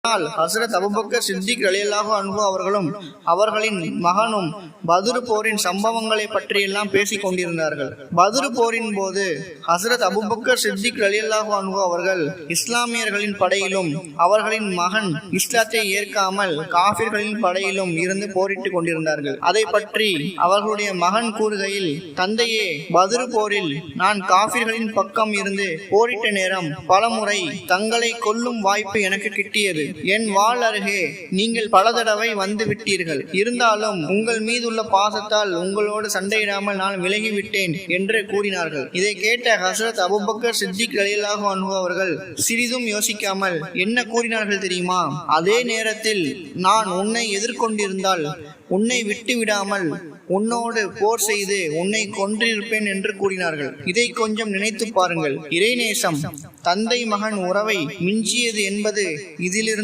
ஹசரத் அபூபக்கர் சித்திக் ரலியல்லாஹு அன்ஹு அவர்களும் அவர்களின் மகனும் பத்ரு போரின் சம்பவங்களை பற்றியெல்லாம் பேசிக் கொண்டிருந்தார்கள். பத்ரு போரின் போது ஹசரத் அபூபக்கர் சித்திக் ரலியல்லாஹு அன்ஹு அவர்கள் இஸ்லாமியர்களின் படையிலும் அவர்களின் மகன் இஸ்லாத்தை ஏற்காமல் காஃபிர்களின் படையிலும் இருந்து போரிட்டுக் கொண்டிருந்தார்கள். அதை பற்றி அவர்களுடைய மகன் கூறுகையில், தந்தையே, பத்ரு போரில் நான் காஃபிர்களின் பக்கம் இருந்து போரிட்ட நேரம் பலமுறை தங்களை கொல்லும் வாய்ப்பு எனக்கு கிட்டியது. என் வாள் அருகே நீங்கள் பல தடவை வந்து விட்டீர்கள். இருந்தாலும் உங்கள் மீதுள்ள பாசத்தால் உங்களோடு சண்டையிடாமல் நான் விலகிவிட்டேன் என்று கூறினார்கள். இதை கேட்ட ஹசரத் அபூபக்கர் சித்திக் ரலியல்லாஹு அன்ஹு அவர்கள் சிறிதும் யோசிக்காமல் என்ன கூறினார்கள் தெரியுமா? அதே நேரத்தில் நான் உன்னை எதிர்கொண்டிருந்தால் உன்னை விட்டு விடாமல் உன்னோடு போர் செய்து உன்னை கொன்றிருப்பேன் என்று கூறினார்கள். இதை கொஞ்சம் நினைத்து பாருங்கள். இறைநேசம் தந்தை மகன் உறவை மிஞ்சியது என்பது இதிலிருந்து